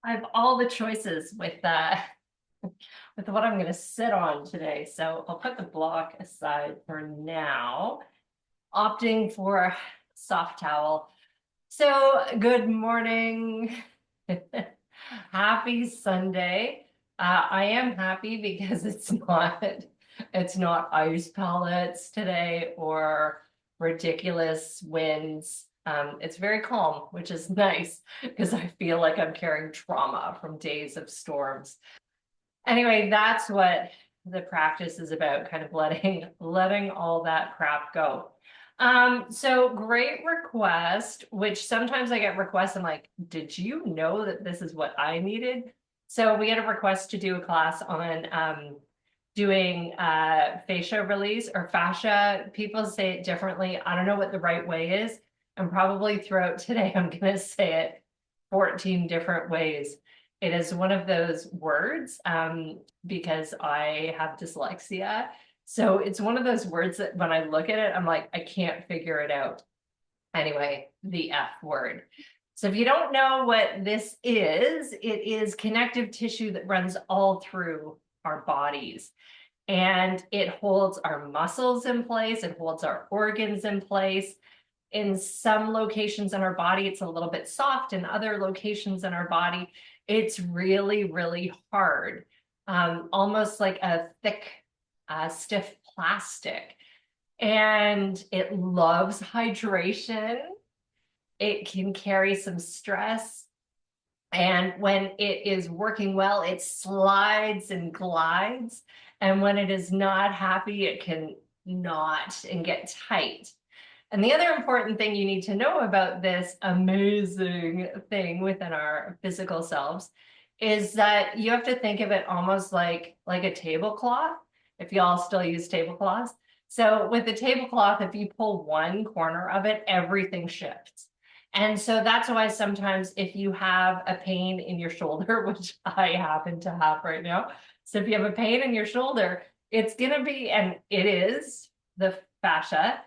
I have all the choices with with what I'm going to sit on today. So I'll put the block aside for now, opting for a soft towel. So good morning. Happy Sunday. I am happy because it's not ice pellets today or ridiculous winds. It's very calm, which is nice because I feel like I'm carrying trauma from days of storms. Anyway, that's what the practice is about, kind of letting all that crap go. So great request, which sometimes I get requests. I'm like, did you know that this is what I needed? So we had a request to do a class on doing fascia release or fascia. People say it differently. I don't know what the right way is. And probably throughout today, I'm going to say it 14 different ways. It is one of those words because I have dyslexia. So it's one of those words that when I look at it, I'm like, I can't figure it out. Anyway, the F word. So if you don't know what this is, it is connective tissue that runs all through our bodies. And it holds our muscles in place, it holds our organs in place. In some locations in our body, it's a little bit soft. In other locations in our body, it's really, really hard, almost like a thick, stiff plastic. And it loves hydration. It can carry some stress. And when it is working well, it slides and glides. And when it is not happy, it can knot and get tight. And the other important thing you need to know about this amazing thing within our physical selves is that you have to think of it almost like a tablecloth, if y'all still use tablecloths. So with the tablecloth, if you pull one corner of it, everything shifts. And so that's why sometimes if you have a pain in your shoulder, which I happen to have right now, so if you have a pain in your shoulder, it's going to be, and it is the fascia.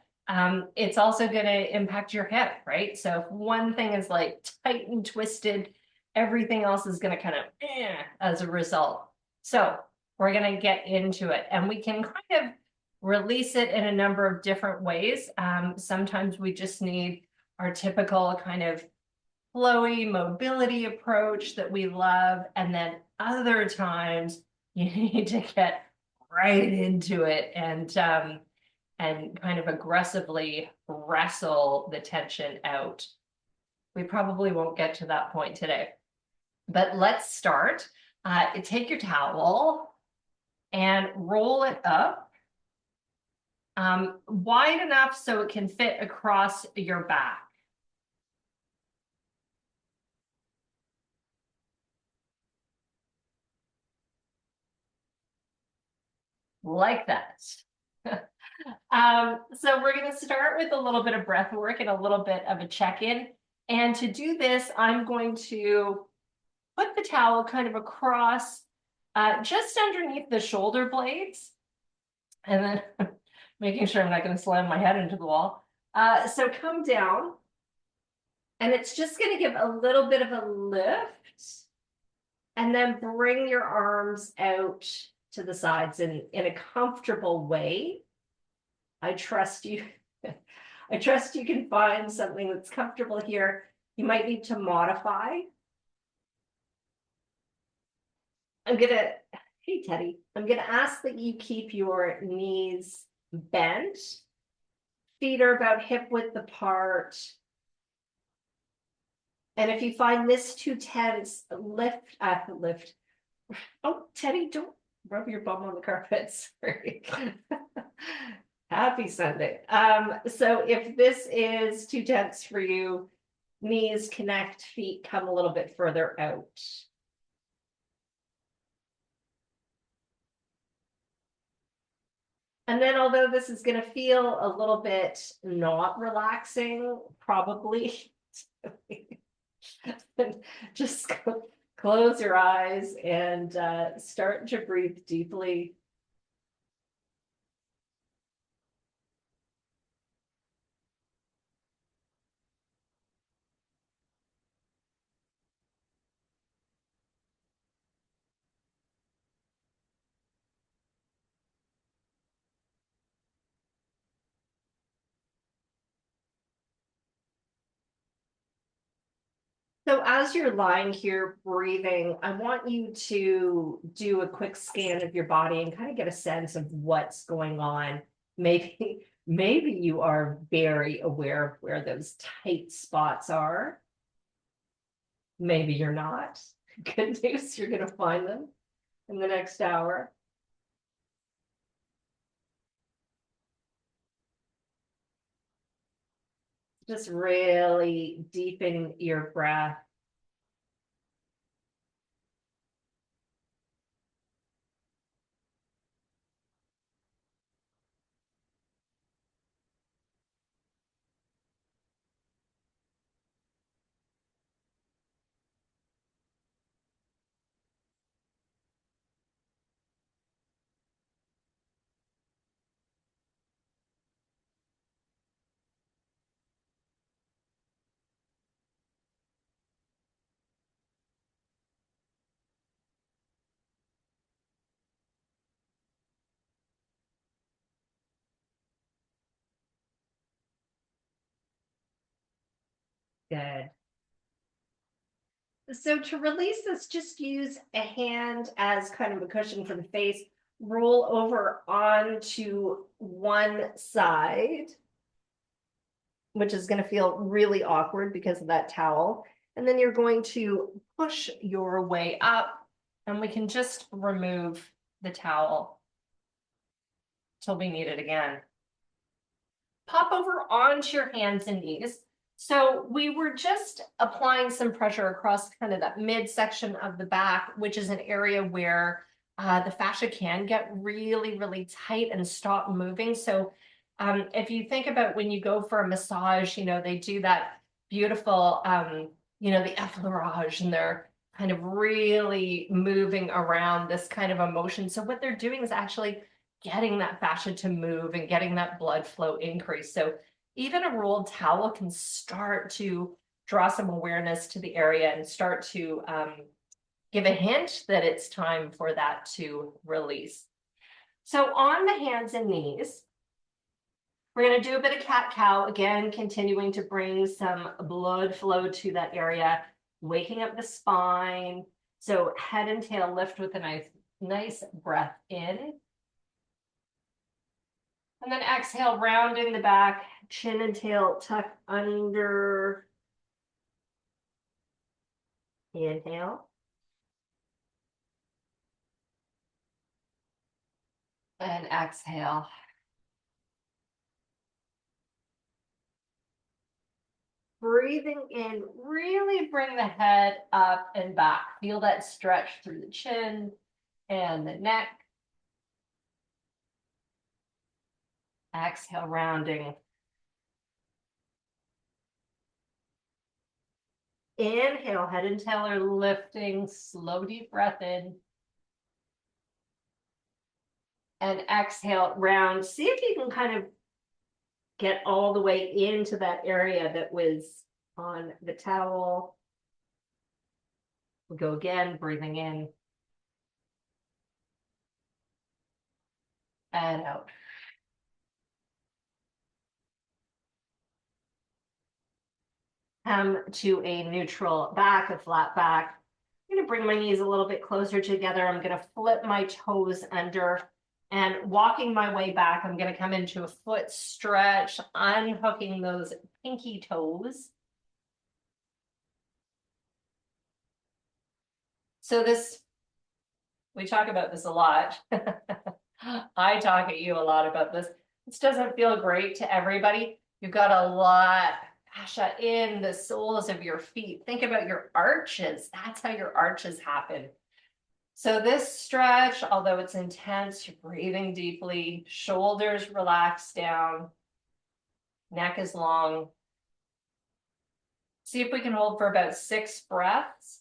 It's also going to impact your hip, right? So if one thing is like tight and twisted, everything else is going to kind of as a result. So we're going to get into it, and we can kind of release it in a number of different ways. Sometimes we just need our typical kind of flowy mobility approach that we love. And then other times you need to get right into it and kind of aggressively wrestle the tension out. We probably won't get to that point today, but let's start. Take your towel and roll it up wide enough so it can fit across your back. Like that. So we're going to start with a little bit of breath work and a little bit of a check-in. And to do this, I'm going to put the towel kind of across just underneath the shoulder blades. And then making sure I'm not going to slam my head into the wall. So come down. And it's just going to give a little bit of a lift. And then bring your arms out to the sides in a comfortable way. I trust you. I trust you can find something that's comfortable here. You might need to modify. Hey Teddy, I'm gonna ask that you keep your knees bent. Feet are about hip width apart. And if you find this too tense, lift. Oh, Teddy, don't rub your bum on the carpet. Sorry. Happy Sunday. So if this is too tense for you, knees connect, feet come a little bit further out. And then although this is going to feel a little bit not relaxing, probably, just close your eyes and start to breathe deeply. So as you're lying here breathing, I want you to do a quick scan of your body and kind of get a sense of what's going on. Maybe you are very aware of where those tight spots are. Maybe you're not. Good news, you're going to find them in the next hour. Just really deepen your breath. Good. So to release this, just use a hand as kind of a cushion for the face. Roll over onto one side, which is going to feel really awkward because of that towel. And then you're going to push your way up, and we can just remove the towel till we need it again. Pop over onto your hands and knees. So we were just applying some pressure across kind of that midsection of the back, which is an area where the fascia can get really, really tight and stop moving. So if you think about when you go for a massage, they do that beautiful, the effleurage, and they're kind of really moving around this kind of emotion. So what they're doing is actually getting that fascia to move and getting that blood flow increase. So even a rolled towel can start to draw some awareness to the area and start to give a hint that it's time for that to release. So on the hands and knees, we're going to do a bit of cat-cow, again, continuing to bring some blood flow to that area, waking up the spine. So head and tail lift with a nice breath in. And then exhale, rounding the back, chin and tail tuck under. Inhale. And exhale. Breathing in, really bring the head up and back. Feel that stretch through the chin and the neck. Exhale, rounding. Inhale, head and tail are lifting. Slow, deep breath in. And exhale, round. See if you can kind of get all the way into that area that was on the towel. We'll go again, breathing in and out. Come to a neutral back, a flat back. I'm going to bring my knees a little bit closer together. I'm going to flip my toes under, and walking my way back, I'm going to come into a foot stretch, unhooking those pinky toes. So we talk about this a lot. I talk at you a lot about this. This doesn't feel great to everybody. You've got a lot fascia in the soles of your feet. Think about your arches. That's how your arches happen. So this stretch, although it's intense, you're breathing deeply, shoulders relax down, neck is long. See if we can hold for about 6 breaths.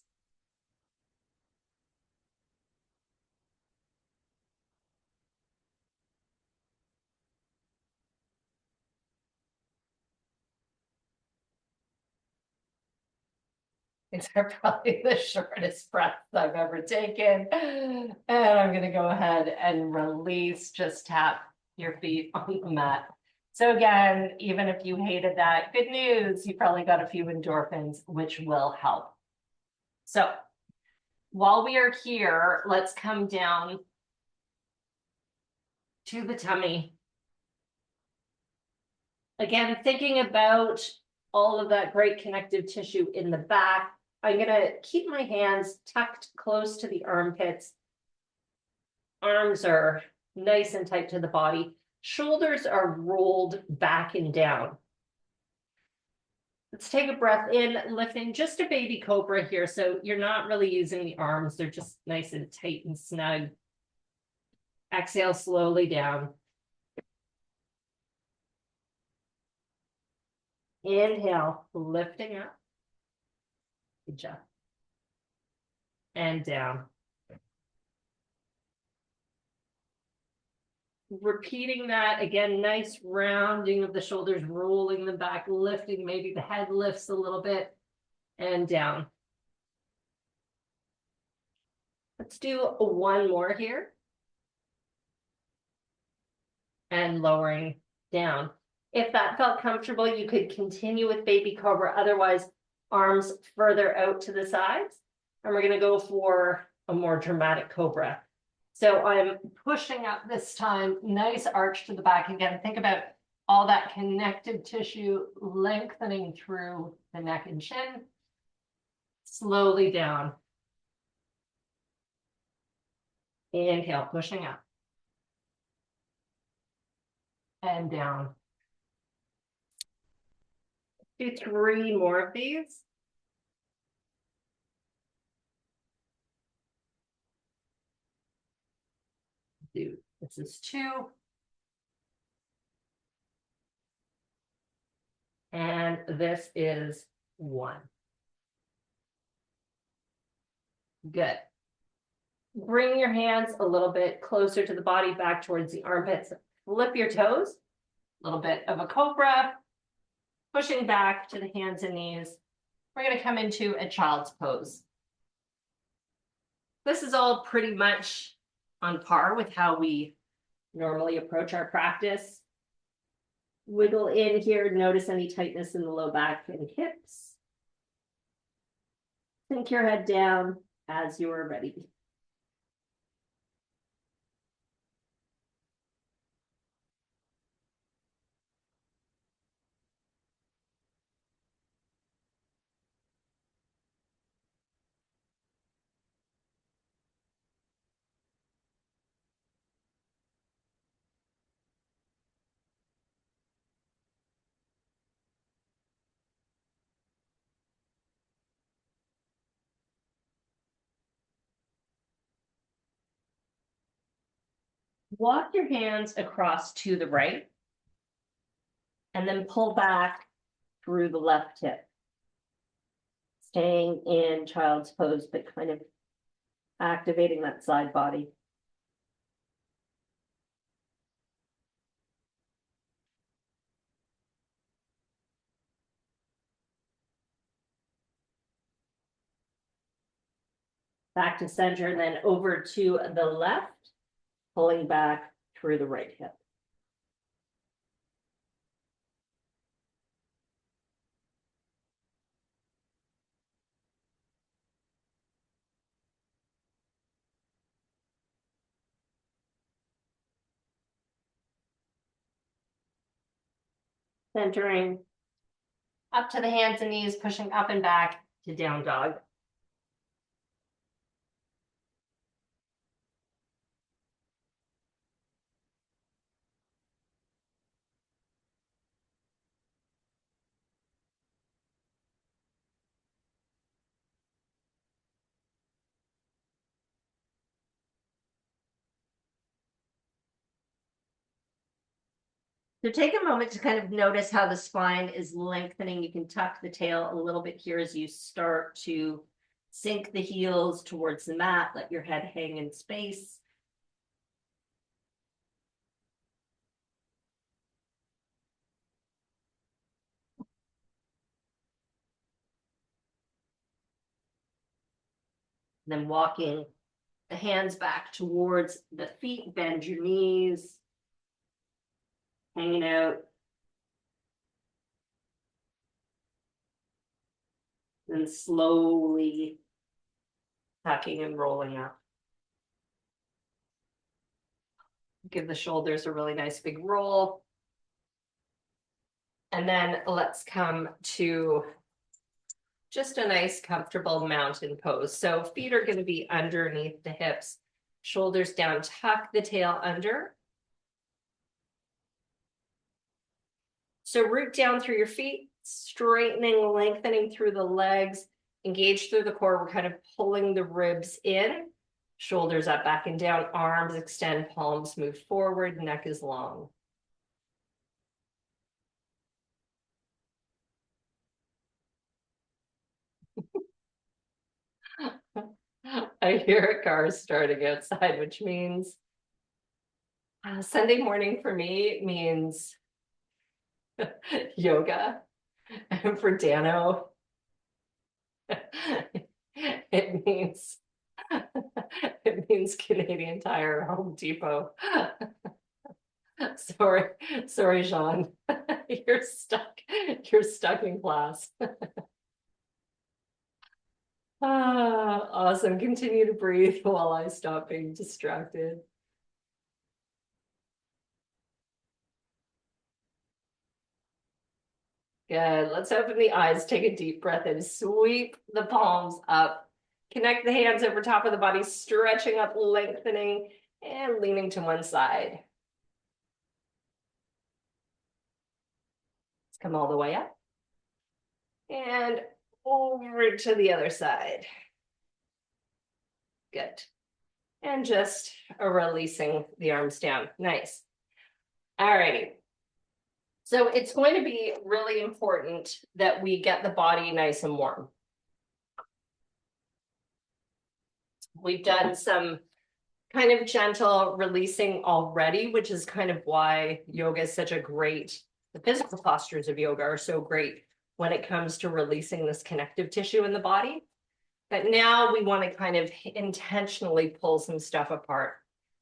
These are probably the shortest breaths I've ever taken. And I'm going to go ahead and release, just tap your feet on the mat. So again, even if you hated that, good news, you probably got a few endorphins, which will help. So while we are here, let's come down to the tummy. Again, thinking about all of that great connective tissue in the back, I'm going to keep my hands tucked close to the armpits. Arms are nice and tight to the body. Shoulders are rolled back and down. Let's take a breath in, lifting just a baby cobra here. So you're not really using the arms. They're just nice and tight and snug. Exhale slowly down. Inhale, lifting up. Good job. And down. Repeating that again, nice rounding of the shoulders, rolling them back, lifting, maybe the head lifts a little bit, and down. Let's do one more here. And lowering down. If that felt comfortable, you could continue with baby cobra, otherwise arms further out to the sides. And we're gonna go for a more dramatic cobra. So I'm pushing up this time, nice arch to the back. Again, think about all that connective tissue lengthening through the neck and chin. Slowly down. Inhale, pushing up. And down. Do 3 more of these. This is 2. And this is 1. Good. Bring your hands a little bit closer to the body, back towards the armpits. Flip your toes. A little bit of a cobra. Pushing back to the hands and knees. We're going to come into a child's pose. This is all pretty much on par with how we normally approach our practice. Wiggle in here, notice any tightness in the low back and hips. Sink your head down as you are ready. Walk your hands across to the right and then pull back through the left hip. Staying in child's pose, but kind of activating that side body. Back to center, then over to the left, pulling back through the right hip. Centering up to the hands and knees, pushing up and back to down dog. So take a moment to kind of notice how the spine is lengthening. You can tuck the tail a little bit here as you start to sink the heels towards the mat. Let your head hang in space. Then walking the hands back towards the feet, bend your knees, hanging out. Then slowly tucking and rolling up. Give the shoulders a really nice big roll. And then let's come to just a nice comfortable mountain pose. So feet are going to be underneath the hips, shoulders down, tuck the tail under. So root down through your feet, straightening, lengthening through the legs, engage through the core. We're kind of pulling the ribs in, shoulders up, back and down, arms extend, palms move forward, neck is long. I hear a car starting outside, which means Sunday morning for me means yoga. And for Dano, it means Canadian Tire, Home Depot. Sorry, Jean. You're stuck in class. Awesome. Continue to breathe while I stop being distracted. Good. Let's open the eyes. Take a deep breath in. Sweep the palms up. Connect the hands over top of the body, stretching up, lengthening, and leaning to one side. Let's come all the way up. And over to the other side. Good. And just releasing the arms down. Nice. All righty. So it's going to be really important that we get the body nice and warm. We've done some kind of gentle releasing already, which is kind of why yoga is such a great, the physical postures of yoga are so great when it comes to releasing this connective tissue in the body. But now we want to kind of intentionally pull some stuff apart.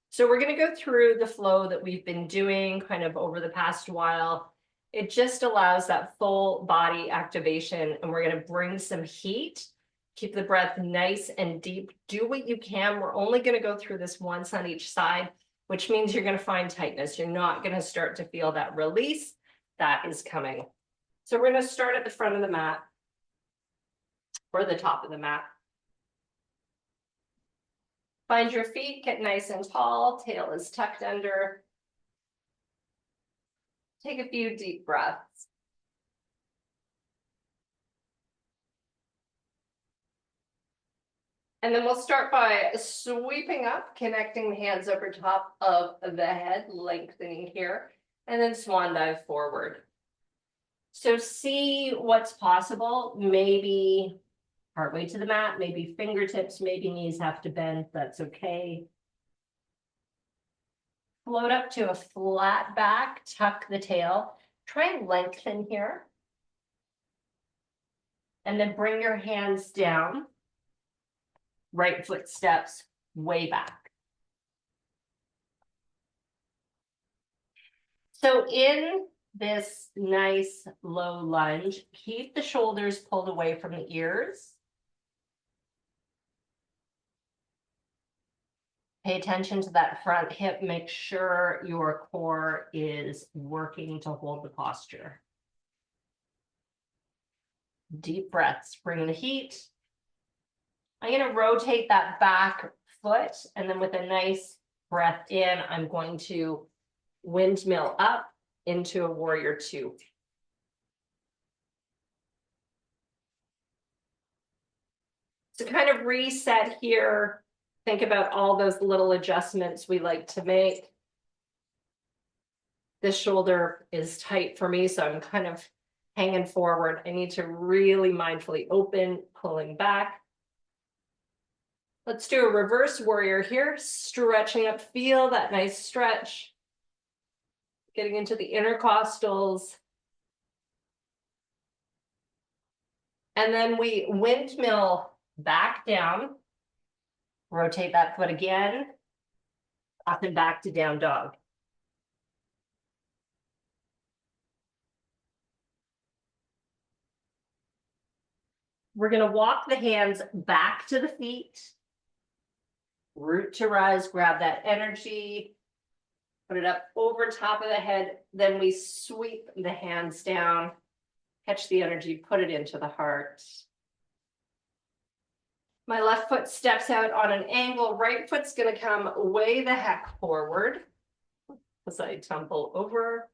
So we're going to go through the flow that we've been doing kind of over the past while. It just allows that full body activation, and we're going to bring some heat. Keep the breath nice and deep. Do what you can. We're only going to go through this once on each side, which means you're going to find tightness. You're not going to start to feel that release that is coming. So we're going to start at the front of the mat or the top of the mat. Find your feet, get nice and tall, tail is tucked under. Take a few deep breaths. And then we'll start by sweeping up, connecting the hands over top of the head, lengthening here, and then swan dive forward. So see what's possible. Maybe partway to the mat, maybe fingertips, maybe knees have to bend. That's okay. Float up to a flat back, tuck the tail. Try and lengthen here. And then bring your hands down. Right foot steps way back. So in this nice low lunge, keep the shoulders pulled away from the ears. Pay attention to that front hip. Make sure your core is working to hold the posture. Deep breaths, bring the heat. I'm going to rotate that back foot, and then with a nice breath in, I'm going to windmill up into a warrior two. To kind of reset here, think about all those little adjustments we like to make. This shoulder is tight for me, so I'm kind of hanging forward. I need to really mindfully open, pulling back. Let's do a reverse warrior here, stretching up, feel that nice stretch. Getting into the intercostals. And then we windmill back down, rotate that foot again, up and back to down dog. We're going to walk the hands back to the feet. Root to rise, grab that energy, put it up over top of the head. Then we sweep the hands down, catch the energy, put it into the heart. My left foot steps out on an angle. Right foot's going to come way the heck forward as I tumble over.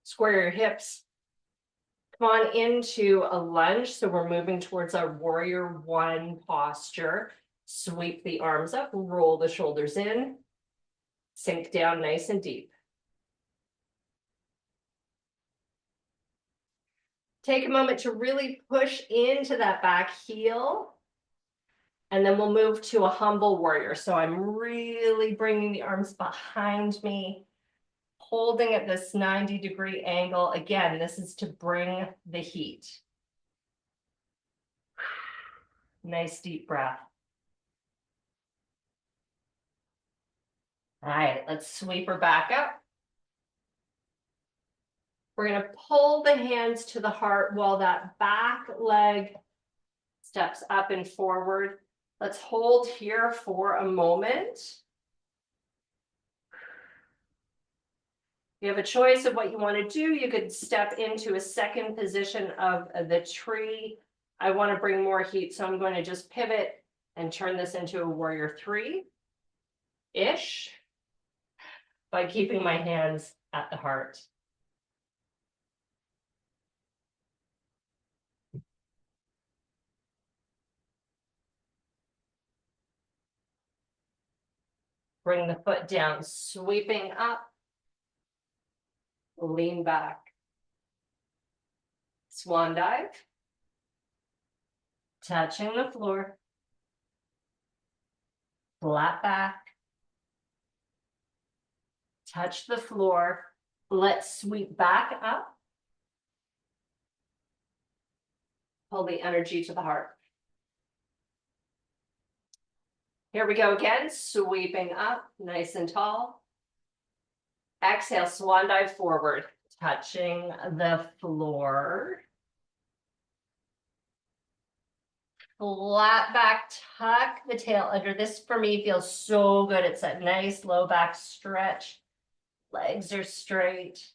Square your hips. Come on into a lunge. So we're moving towards our warrior one posture. Sweep the arms up, roll the shoulders in, sink down nice and deep. Take a moment to really push into that back heel. And then we'll move to a humble warrior. So I'm really bringing the arms behind me, holding at this 90-degree angle. Again, this is to bring the heat. Nice deep breath. All right, let's sweep her back up. We're going to pull the hands to the heart while that back leg steps up and forward. Let's hold here for a moment. You have a choice of what you want to do. You could step into a second position of the tree. I want to bring more heat, so I'm going to just pivot and turn this into a warrior three-ish by keeping my hands at the heart. Bring the foot down, sweeping up, lean back. Swan dive, touching the floor, flat back, touch the floor. Let's sweep back up. Pull the energy to the heart. Here we go again, sweeping up, nice and tall. Exhale, swan dive forward, touching the floor. Flat back, tuck the tail under. This for me feels so good. It's that nice low back stretch. Legs are straight.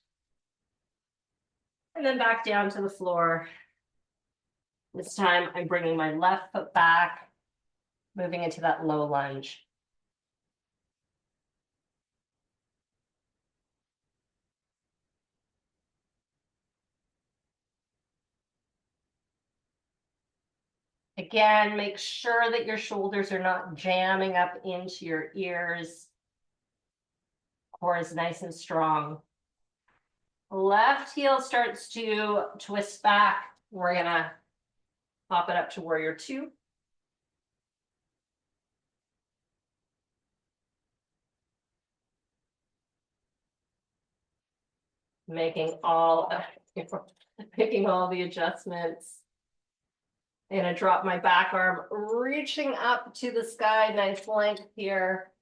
And then back down to the floor. This time I'm bringing my left foot back, moving into that low lunge. Again, make sure that your shoulders are not jamming up into your ears. Core is nice and strong. Left heel starts to twist back. We're gonna pop it up to warrior two. Making all the adjustments. I'm gonna drop my back arm, reaching up to the sky, nice length here.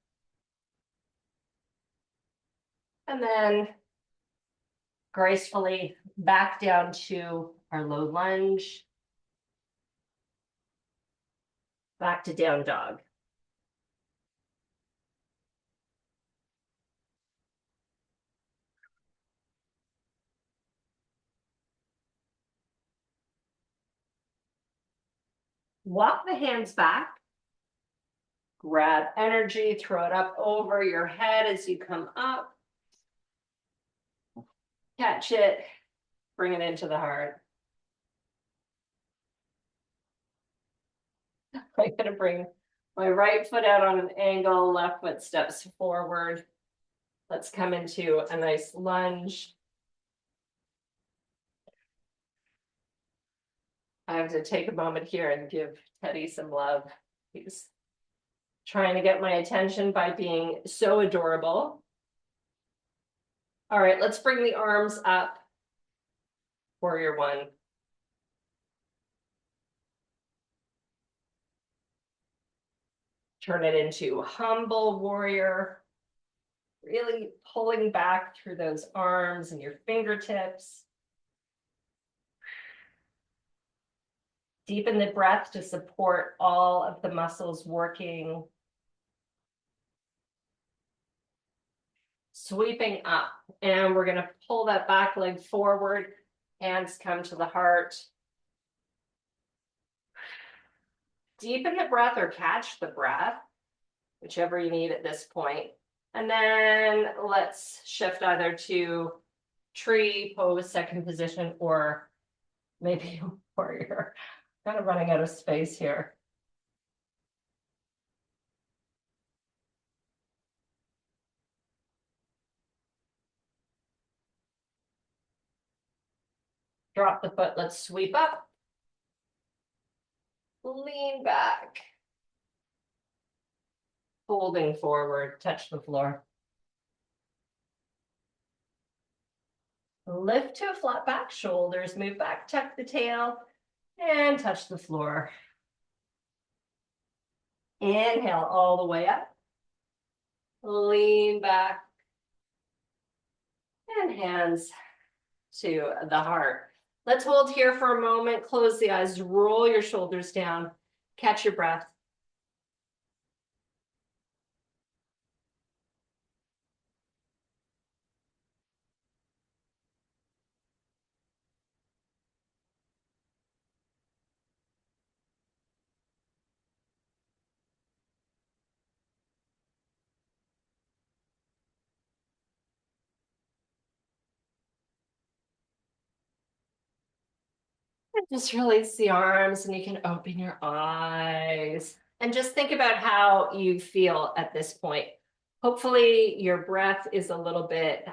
And then gracefully back down to our low lunge. Back to down dog. Walk the hands back. Grab energy, throw it up over your head as you come up. Catch it, bring it into the heart. I'm gonna bring my right foot out on an angle, left foot steps forward. Let's come into a nice lunge. I have to take a moment here and give Teddy some love. He's trying to get my attention by being so adorable. All right, let's bring the arms up. Warrior one. Turn it into humble warrior. Really pulling back through those arms and your fingertips. Deepen the breath to support all of the muscles working. Sweeping up, and we're going to pull that back leg forward. Hands come to the heart. Deepen the breath or catch the breath, whichever you need at this point. And then let's shift either to tree pose, second position, or maybe warrior. Kind of running out of space here. Drop the foot, let's sweep up. Lean back. Folding forward, touch the floor. Lift to a flat back, shoulders move back, tuck the tail, and touch the floor. Inhale all the way up. Lean back. And hands to the heart. Let's hold here for a moment. Close the eyes, roll your shoulders down, catch your breath. And just release the arms and you can open your eyes. And just think about how you feel at this point. Hopefully your breath is a little bit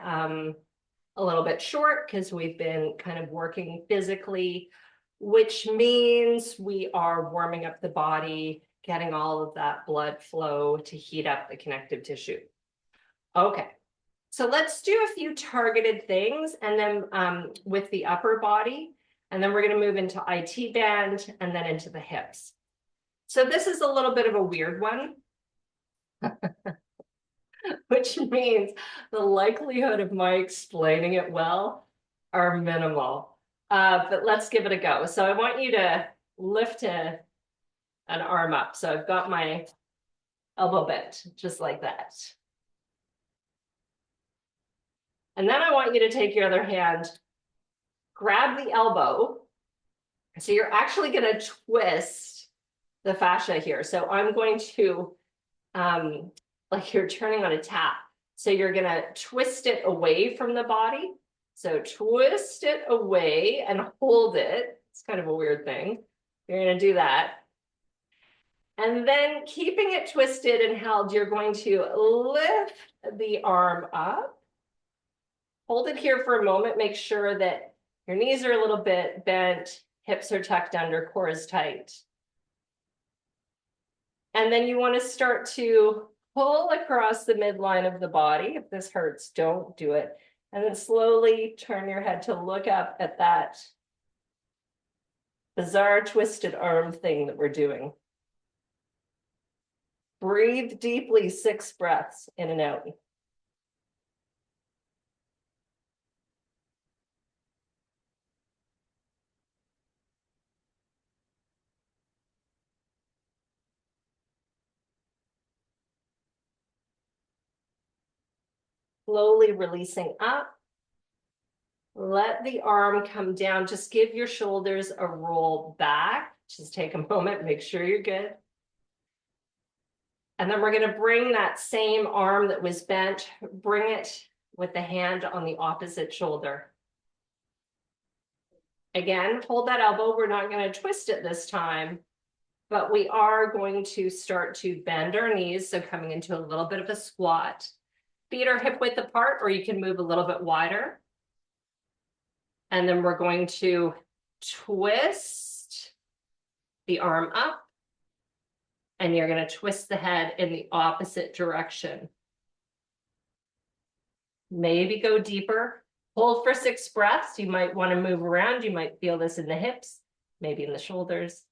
short because we've been kind of working physically, which means we are warming up the body, getting all of that blood flow to heat up the connective tissue. Okay, so let's do a few targeted things and then with the upper body, and then we're going to move into IT band and then into the hips. So this is a little bit of a weird one, which means the likelihood of my explaining it well are minimal. But let's give it a go. So I want you to lift an arm up. So I've got my elbow bent, just like that. And then I want you to take your other hand, grab the elbow. So you're actually going to twist the fascia here. So I'm going to, like you're turning on a tap. So you're going to twist it away from the body. So twist it away and hold it. It's kind of a weird thing. You're going to do that. And then keeping it twisted and held, you're going to lift the arm up. Hold it here for a moment. Make sure that your knees are a little bit bent, hips are tucked under, core is tight. And then you want to start to pull across the midline of the body. If this hurts, don't do it. And then slowly turn your head to look up at that bizarre twisted arm thing that we're doing. Breathe deeply, 6 breaths in and out. Slowly releasing up. Let the arm come down. Just give your shoulders a roll back. Just take a moment, make sure you're good. And then we're going to bring that same arm that was bent, bring it with the hand on the opposite shoulder. Again, hold that elbow. We're not going to twist it this time, but we are going to start to bend our knees. So coming into a little bit of a squat. Feet are hip width apart, or you can move a little bit wider. And then we're going to twist the arm up. And you're going to twist the head in the opposite direction. Maybe go deeper. Hold for 6 breaths. You might want to move around. You might feel this in the hips, maybe in the shoulders.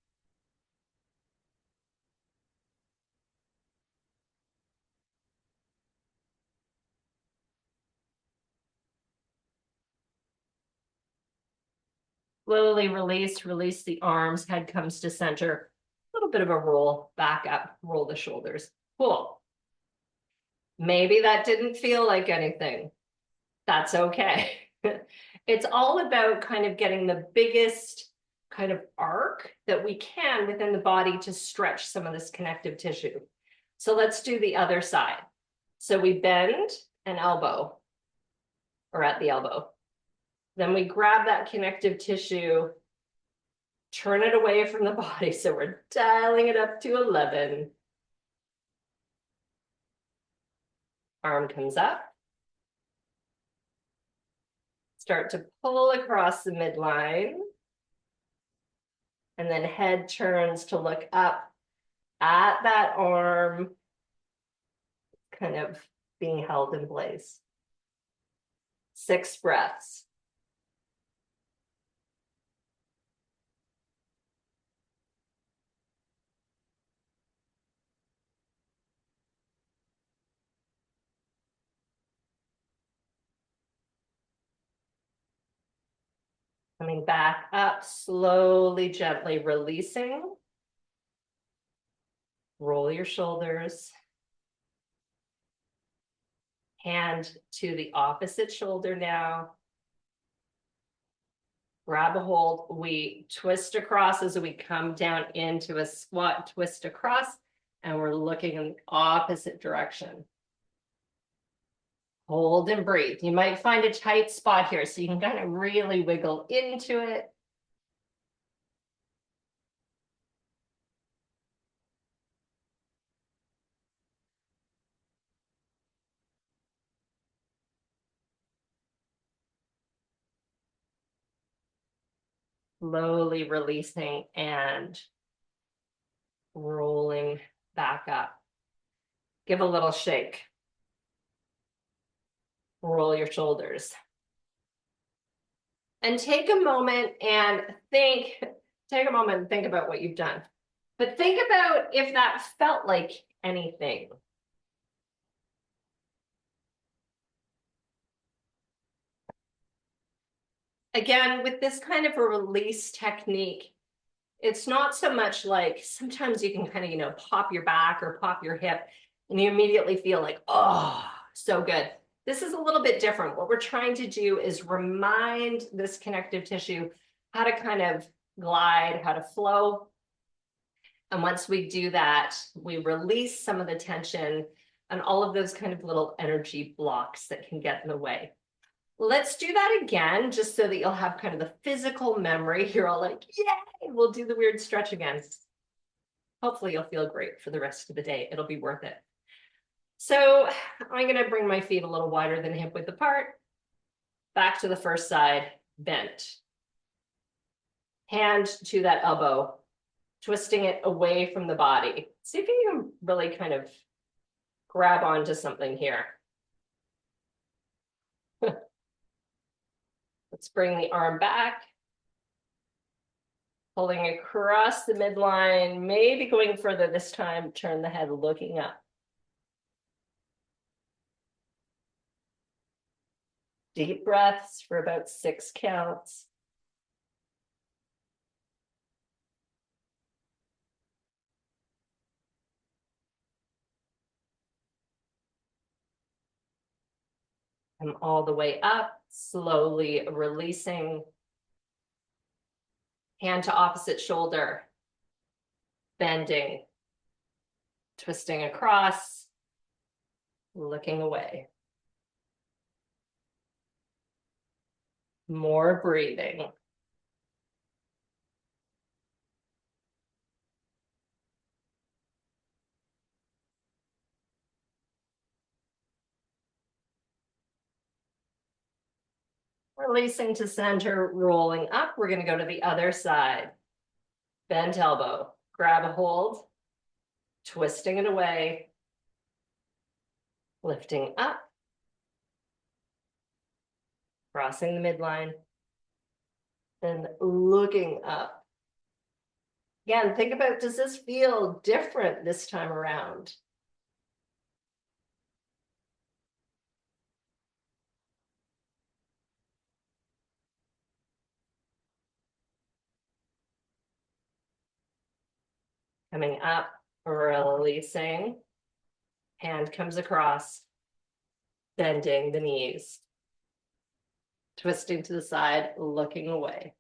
Slowly release the arms, head comes to center. A little bit of a roll back up, roll the shoulders. Cool. Maybe that didn't feel like anything. That's okay. It's all about kind of getting the biggest kind of arc that we can within the body to stretch some of this connective tissue. So let's do the other side. So we bend an elbow or at the elbow. Then we grab that connective tissue, turn it away from the body. So we're dialing it up to 11. Arm comes up. Start to pull across the midline. And then head turns to look up at that arm, kind of being held in place. 6 breaths. Coming back up, slowly, gently releasing. Roll your shoulders. Hand to the opposite shoulder now. Grab a hold. We twist across as we come down into a squat, twist across, and we're looking in the opposite direction. Hold and breathe. You might find a tight spot here, so you can kind of really wiggle into it. Slowly releasing and rolling back up. Give a little shake. Roll your shoulders. And take a moment and think about what you've done. But think about if that felt like anything. Again, with this kind of a release technique, it's not so much like sometimes you can kind of, pop your back or pop your hip and you immediately feel like, oh, so good. This is a little bit different. What we're trying to do is remind this connective tissue how to kind of glide, how to flow. And once we do that, we release some of the tension and all of those kind of little energy blocks that can get in the way. Let's do that again, just so that you'll have kind of the physical memory. You're all like, yay, we'll do the weird stretch again. Hopefully you'll feel great for the rest of the day. It'll be worth it. So I'm gonna bring my feet a little wider than hip width apart. Back to the first side, bent. Hand to that elbow, twisting it away from the body. See if you can really kind of grab onto something here. Let's bring the arm back. Pulling across the midline, maybe going further this time, turn the head looking up. Deep breaths for about 6 counts. Come all the way up, slowly releasing. Hand to opposite shoulder, bending, twisting across, looking away. More breathing. Releasing to center, rolling up. We're going to go to the other side. Bent elbow, grab a hold, twisting it away, lifting up, crossing the midline, and looking up. Again, think about, does this feel different this time around? Coming up, releasing. Hand comes across, bending the knees. Twisting to the side, looking away.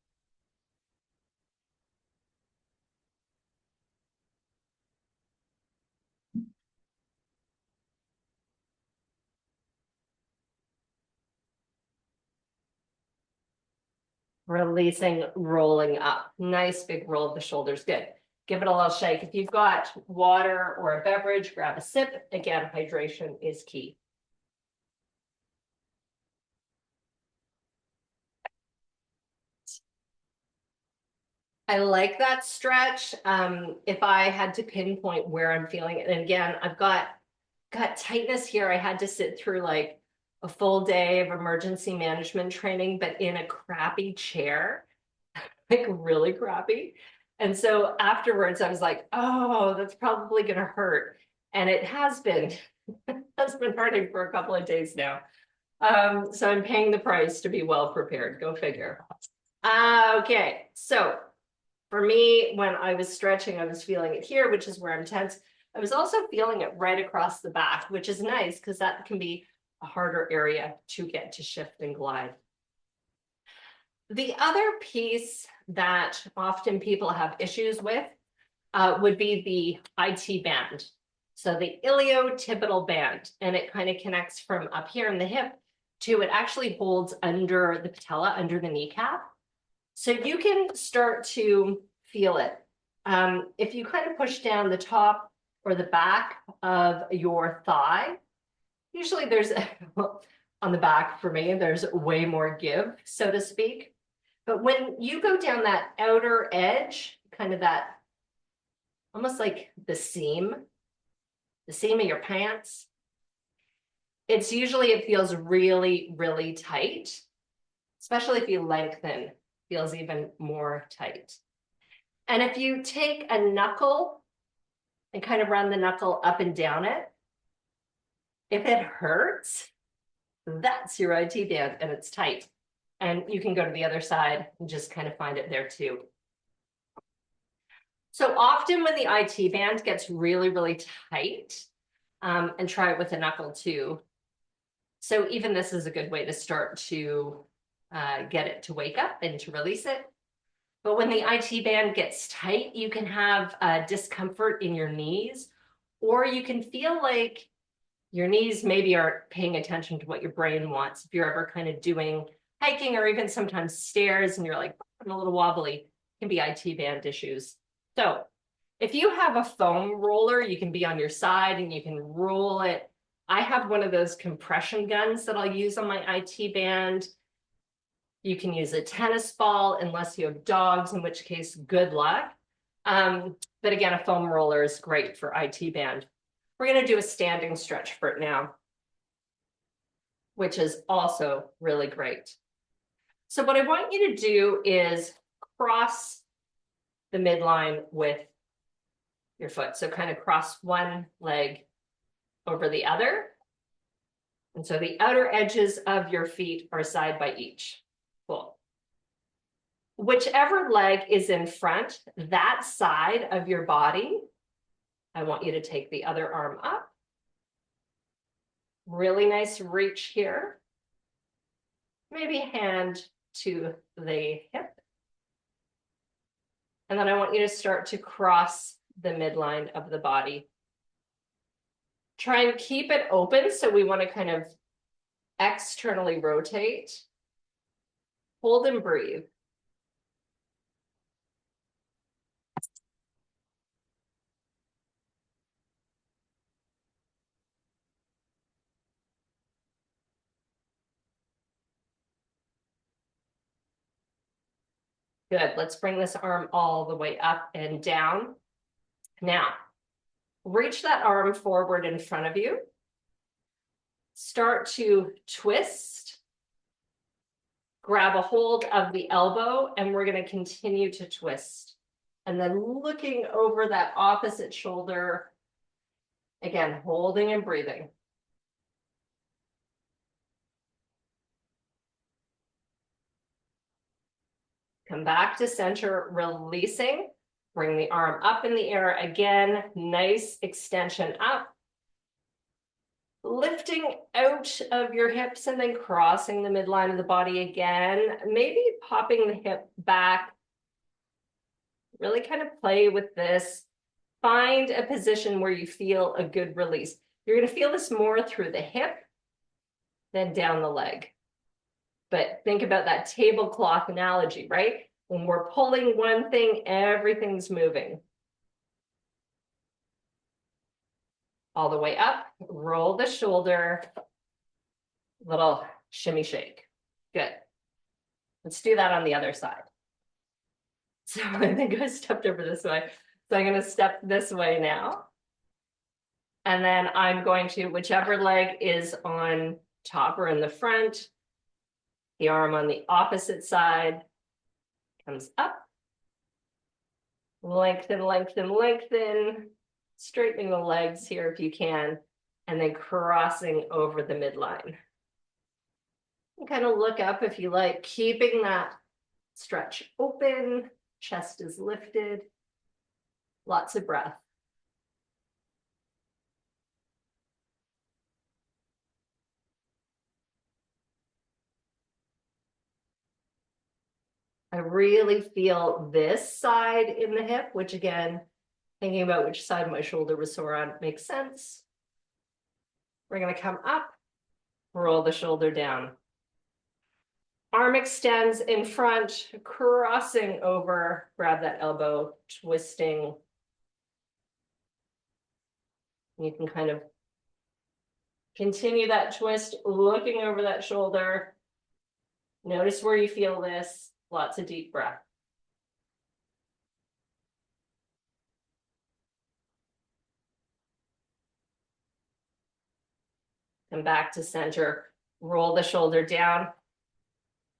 Releasing, rolling up. Nice big roll of the shoulders, good. Give it a little shake. If you've got water or a beverage, grab a sip. Again, hydration is key. I like that stretch. If I had to pinpoint where I'm feeling it, and again, I've got tightness here. I had to sit through like a full day of emergency management training, but in a crappy chair, like really crappy. And so afterwards, I was like, oh, that's probably going to hurt. And it has been, has been hurting for a couple of days now. So I'm paying the price to be well prepared. Go figure. Okay, so for me, when I was stretching, I was feeling it here, which is where I'm tense. I was also feeling it right across the back, which is nice because that can be a harder area to get to shift and glide. The other piece that often people have issues with would be the IT band. So the iliotibial band, and it kind of connects from up here in the hip to it actually holds under the patella, under the kneecap. So you can start to feel it. If you kind of push down the top or the back of your thigh, usually there's, on the back for me, there's way more give, so to speak. But when you go down that outer edge, kind of that, almost like the seam of your pants, it's usually, it feels really, really tight, especially if you lengthen, feels even more tight. And if you take a knuckle and kind of run the knuckle up and down it, if it hurts, that's your IT band and it's tight. And you can go to the other side and just kind of find it there too. So often when the IT band gets really, really tight, and try it with a knuckle too. So even this is a good way to start to get it to wake up and to release it. But when the IT band gets tight, you can have discomfort in your knees, or you can feel like your knees maybe aren't paying attention to what your brain wants. If you're ever kind of doing hiking or even sometimes stairs and you're like, I'm a little wobbly, it can be IT band issues. So if you have a foam roller, you can be on your side and you can roll it. I have one of those compression guns that I'll use on my IT band. You can use a tennis ball unless you have dogs, in which case, good luck. But again, a foam roller is great for IT band. We're going to do a standing stretch for it now, which is also really great. So what I want you to do is cross the midline with your foot. So kind of cross one leg over the other. And so the outer edges of your feet are side by each. Cool. Whichever leg is in front, that side of your body, I want you to take the other arm up. Really nice reach here. Maybe hand to the hip. And then I want you to start to cross the midline of the body. Try and keep it open. So we want to kind of externally rotate. Hold and breathe. Good. Let's bring this arm all the way up and down. Now, reach that arm forward in front of you. Start to twist. Grab a hold of the elbow, and we're going to continue to twist. And then looking over that opposite shoulder. Again, holding and breathing. Come back to center, releasing. Bring the arm up in the air again, nice extension up. Lifting out of your hips and then crossing the midline of the body again. Maybe popping the hip back. Really kind of play with this. Find a position where you feel a good release. You're going to feel this more through the hip than down the leg. But think about that tablecloth analogy, right? When we're pulling one thing, everything's moving. All the way up, roll the shoulder, little shimmy shake. Good. Let's do that on the other side. So I think I stepped over this way. So I'm going to step this way now. And then I'm going to, whichever leg is on top or in the front, the arm on the opposite side comes up. Lengthen, lengthen, lengthen. Straightening the legs here if you can. And then crossing over the midline. And kind of look up if you like, keeping that stretch open. Chest is lifted. Lots of breath. I really feel this side in the hip, which again, thinking about which side my shoulder was sore on makes sense. We're going to come up, roll the shoulder down. Arm extends in front, crossing over, grab that elbow, twisting. You can kind of continue that twist, looking over that shoulder. Notice where you feel this. Lots of deep breath. Come back to center, roll the shoulder down.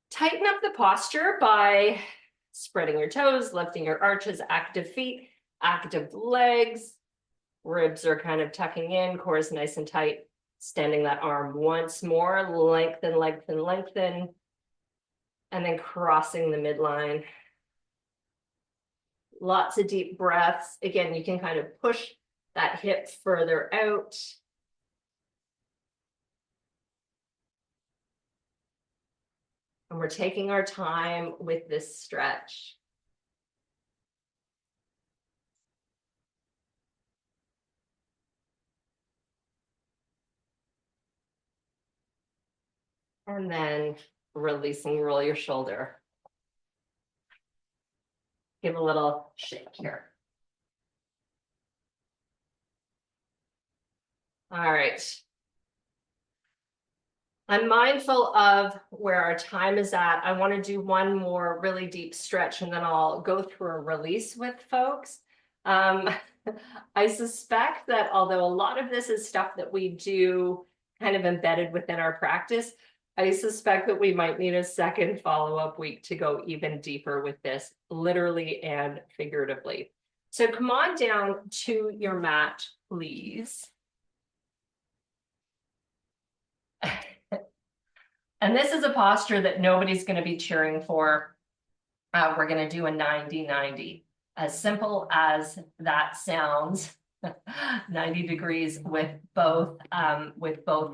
Tighten up the posture by spreading your toes, lifting your arches, active feet, active legs. Ribs are kind of tucking in, core is nice and tight. Extending that arm once more, lengthen, lengthen, lengthen. And then crossing the midline. Lots of deep breaths. Again, you can kind of push that hip further out. And we're taking our time with this stretch. And then releasing, roll your shoulder. Give a little shake here. All right. I'm mindful of where our time is at. I want to do one more really deep stretch and then I'll go through a release with folks. I suspect that although a lot of this is stuff that we do kind of embedded within our practice, I suspect that we might need a second follow-up week to go even deeper with this, literally and figuratively. So come on down to your mat, please. And this is a posture that nobody's going to be cheering for. We're going to do a 90-90. As simple as that sounds, 90 degrees with both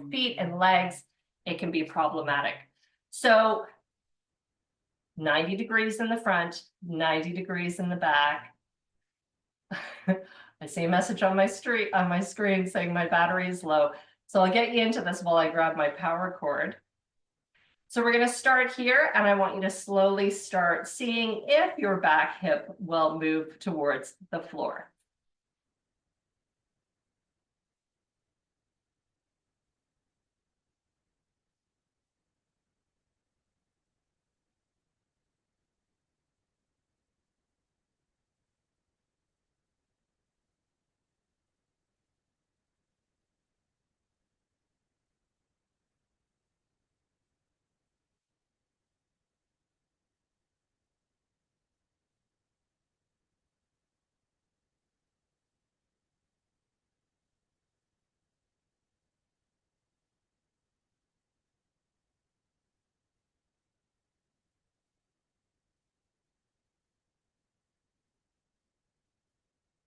feet and legs, it can be problematic. So 90 degrees in the front, 90 degrees in the back. I see a message on my screen saying my battery is low. So I'll get you into this while I grab my power cord. So we're going to start here, and I want you to slowly start seeing if your back hip will move towards the floor.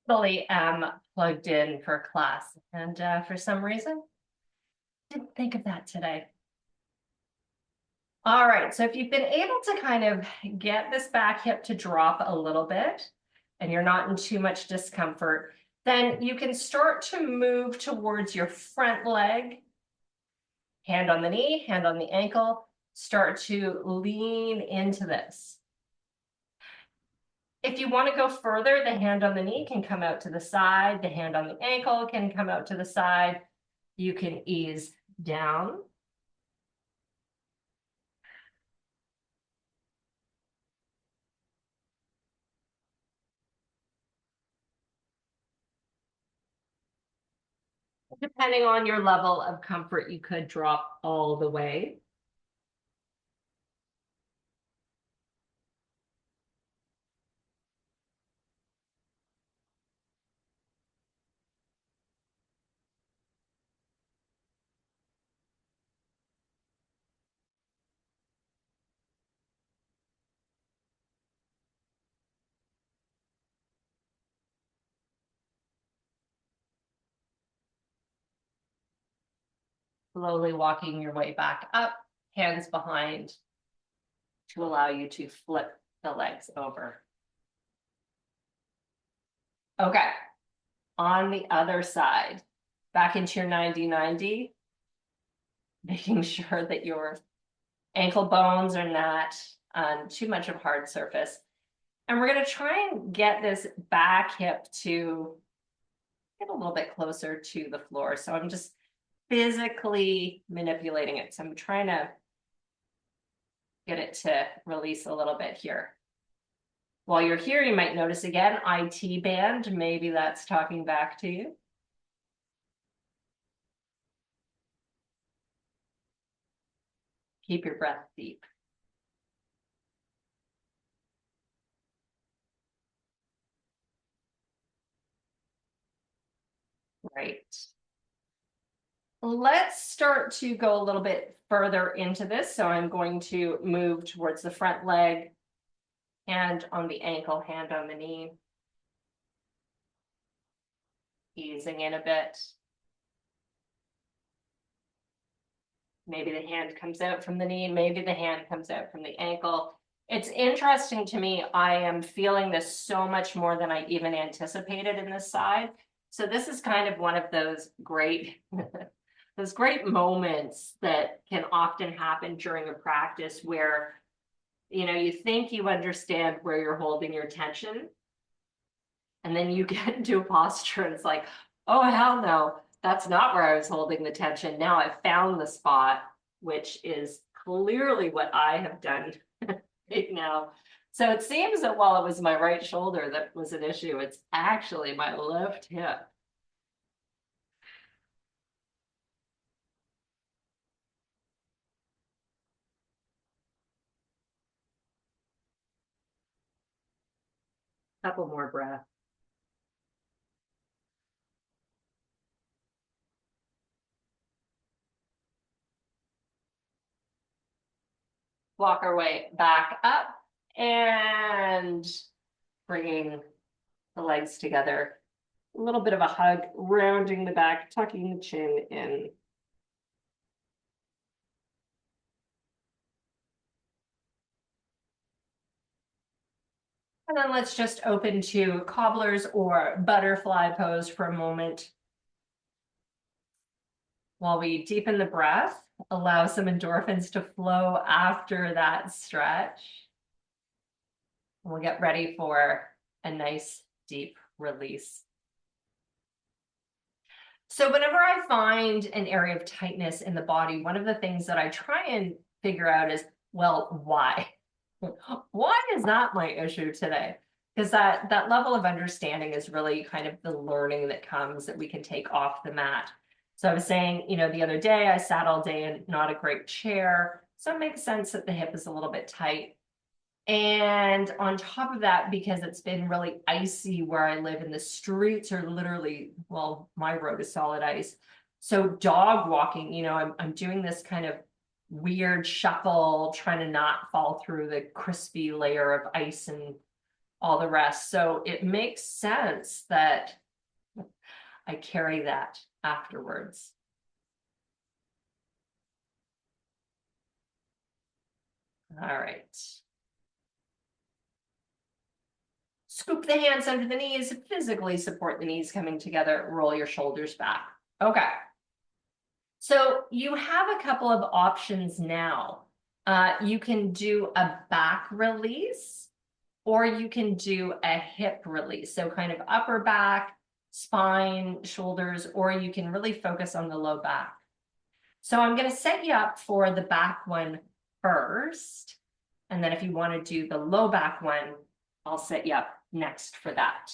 fully am plugged in for class, and for some reason, didn't think of that today. All right, so if you've been able to kind of get this back hip to drop a little bit, and you're not in too much discomfort, then you can start to move towards your front leg. Hand on the knee, hand on the ankle, start to lean into this. If you want to go further, the hand on the knee can come out to the side, the hand on the ankle can come out to the side. You can ease down. Depending on your level of comfort, you could drop all the way. Slowly walking your way back up, hands behind, to allow you to flip the legs over. Okay, on the other side, back into your 90-90, making sure that your ankle bones are not on too much of hard surface. And we're going to try and get this back hip to get a little bit closer to the floor. So I'm just physically manipulating it. So I'm trying to get it to release a little bit here. While you're here, you might notice again, IT band, maybe that's talking back to you. Keep your breath deep. Right. Let's start to go a little bit further into this. So I'm going to move towards the front leg, hand on the ankle, hand on the knee. Easing in a bit. Maybe the hand comes out from the knee, maybe the hand comes out from the ankle. It's interesting to me, I am feeling this so much more than I even anticipated in this side. So this is kind of one of those great, those great moments that can often happen during a practice where, you know, you think you understand where you're holding your tension, and then you get into a posture and it's like, oh, hell no, that's not where I was holding the tension. Now I've found the spot, which is clearly what I have done right now. So it seems that while it was my right shoulder that was an issue, it's actually my left hip. Couple more breaths. Walk our way back up and bringing the legs together. A little bit of a hug, rounding the back, tucking the chin in. And then let's just open to cobblers or butterfly pose for a moment. While we deepen the breath, allow some endorphins to flow after that stretch. We'll get ready for a nice deep release. So whenever I find an area of tightness in the body, one of the things that I try and figure out is, well, why? Why is that my issue today? Because that level of understanding is really kind of the learning that comes that we can take off the mat. So I was saying, you know, the other day I sat all day in not a great chair. So it makes sense that the hip is a little bit tight. And on top of that, because it's been really icy where I live and the streets are literally, well, my road is solid ice. So dog walking, you know, I'm doing this kind of weird shuffle, trying to not fall through the crispy layer of ice and all the rest. So it makes sense that I carry that afterwards. All right. Scoop the hands under the knees, physically support the knees coming together, roll your shoulders back. Okay. So you have a couple of options now. You can do a back release, or you can do a hip release. So kind of upper back, spine, shoulders, or you can really focus on the low back. So I'm going to set you up for the back one first. And then if you want to do the low back one, I'll set you up next for that.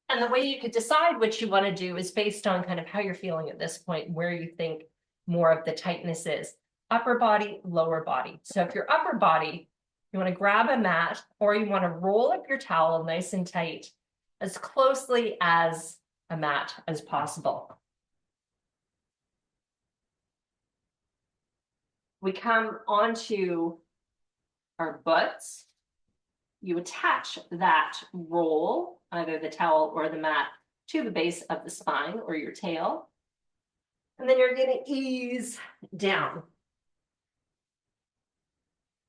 And the way you could decide what you want to do is based on kind of how you're feeling at this point, where you think more of the tightness is. Upper body, lower body. So if your upper body, you want to grab a mat or you want to roll up your towel nice and tight, as closely as a mat as possible. We come onto our butts. You attach that roll, either the towel or the mat, to the base of the spine or your tail. And then you're going to ease down.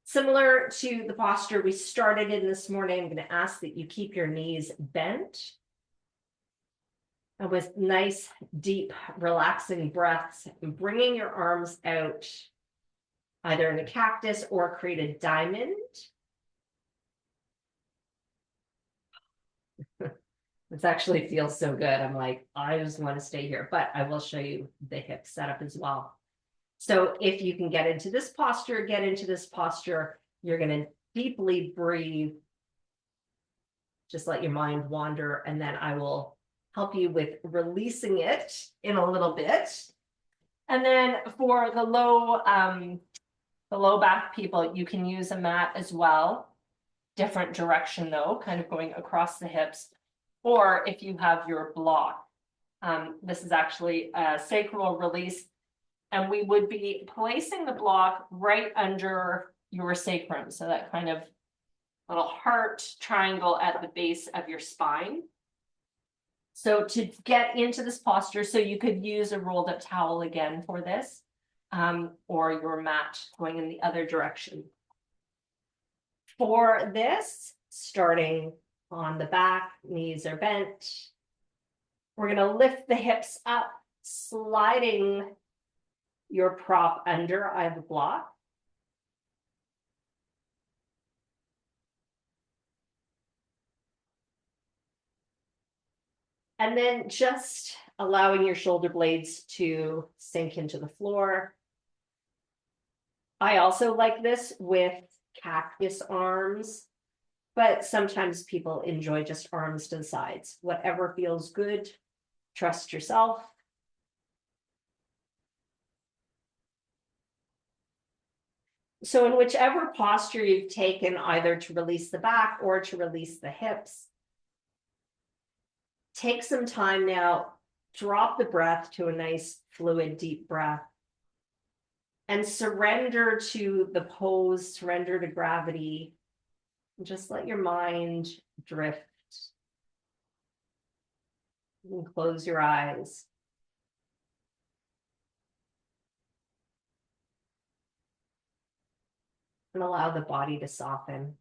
Similar to the posture we started in this morning, I'm going to ask that you keep your knees bent. And with nice, deep, relaxing breaths, bringing your arms out, either in a cactus or create a diamond. This actually feels so good. I'm like, I just want to stay here, but I will show you the hip setup as well. So if you can get into this posture, get into this posture. You're going to deeply breathe. Just let your mind wander, and then I will help you with releasing it in a little bit. And then for the low back people, you can use a mat as well. Different direction though, kind of going across the hips. Or if you have your block, this is actually a sacral release, and we would be placing the block right under your sacrum. So that kind of little heart triangle at the base of your spine. So to get into this posture, so you could use a rolled up towel again for this, or your mat going in the other direction. For this, starting on the back, knees are bent. We're going to lift the hips up, sliding your prop under. I have a block. And then just allowing your shoulder blades to sink into the floor. I also like this with cactus arms, but sometimes people enjoy just arms to the sides. Whatever feels good, trust yourself. So in whichever posture you've taken, either to release the back or to release the hips, take some time now, drop the breath to a nice fluid, deep breath, and surrender to the pose, surrender to gravity. Just let your mind drift. You can close your eyes. And allow the body to soften.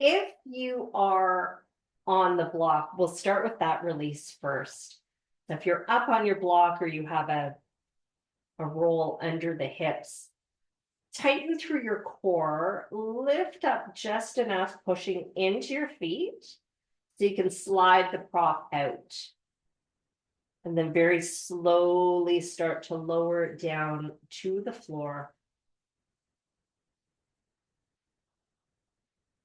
if you are on the block, we'll start with that release first. So if you're up on your block or you have a roll under the hips, tighten through your core, lift up just enough, pushing into your feet so you can slide the prop out. And then very slowly start to lower it down to the floor.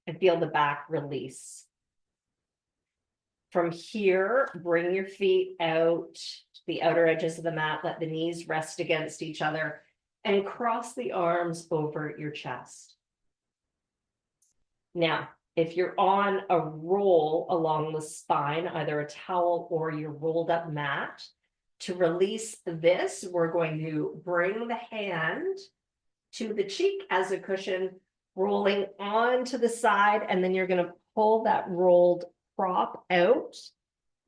And feel the back release. From here, bring your feet out to the outer edges of the mat, let the knees rest against each other, and cross the arms over your chest. Now, if you're on a roll along the spine, either a towel or your rolled up mat, to release this, we're going to bring the hand to the cheek as a cushion, rolling onto the side, and then you're going to pull that rolled prop out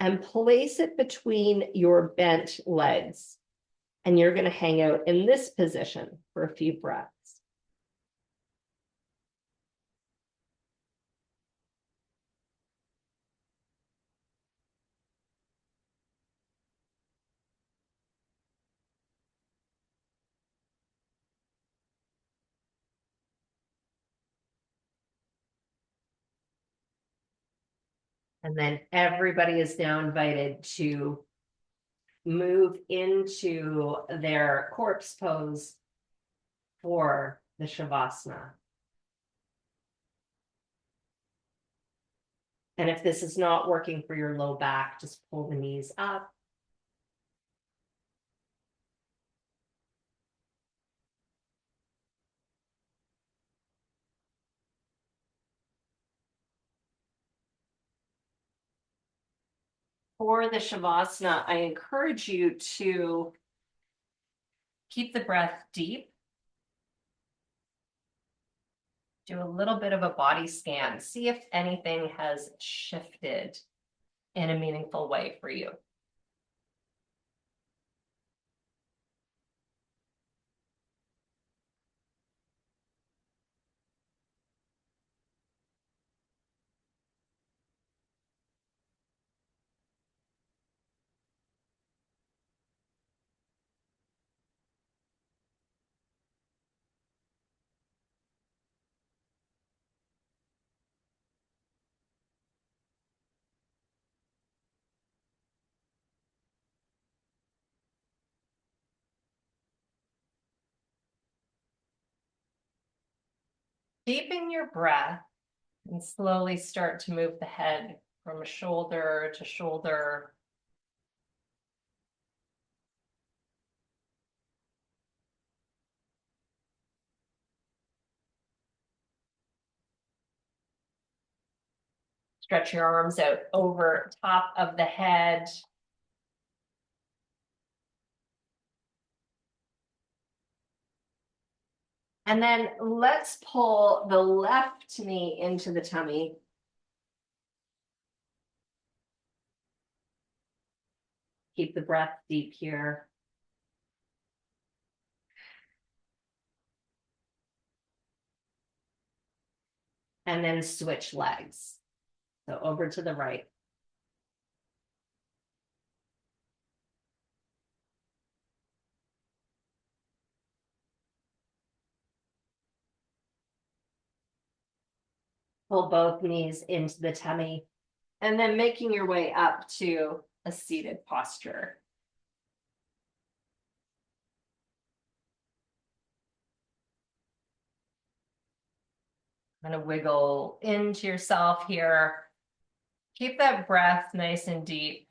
and place it between your bent legs. And you're going to hang out in this position for a few breaths. And then everybody is now invited to move into their corpse pose for the Shavasana. And if this is not working for your low back, just pull the knees up. For the Shavasana, I encourage you to keep the breath deep. Do a little bit of a body scan. See if anything has shifted in a meaningful way for you. Deepen your breath and slowly start to move the head from shoulder to shoulder. Stretch your arms out over top of the head. And then let's pull the left knee into the tummy. Keep the breath deep here. And then switch legs. So over to the right. Pull both knees into the tummy. And then making your way up to a seated posture. Kind of wiggle into yourself here. Keep that breath nice and deep.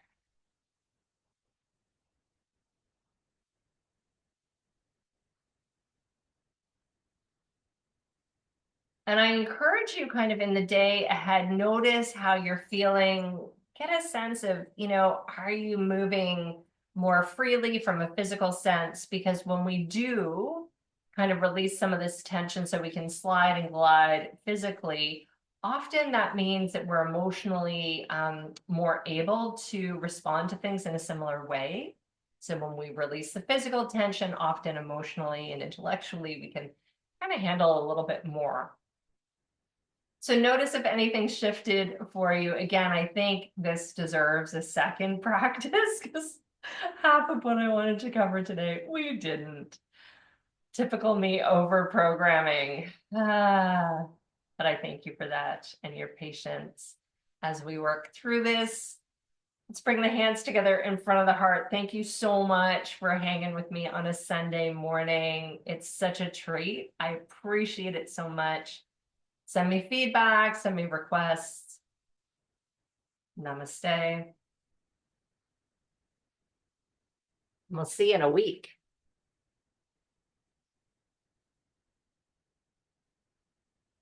And I encourage you kind of in the day ahead, notice how you're feeling, get a sense of, are you moving more freely from a physical sense? Because when we do kind of release some of this tension so we can slide and glide physically, often that means that we're emotionally more able to respond to things in a similar way. So when we release the physical tension, often emotionally and intellectually, we can kind of handle a little bit more. So notice if anything shifted for you. Again, I think this deserves a second practice because half of what I wanted to cover today, we didn't. Typical me over programming. But I thank you for that and your patience as we work through this. Let's bring the hands together in front of the heart. Thank you so much for hanging with me on a Sunday morning. It's such a treat. I appreciate it so much. Send me feedback, send me requests. Namaste. We'll see you in a week.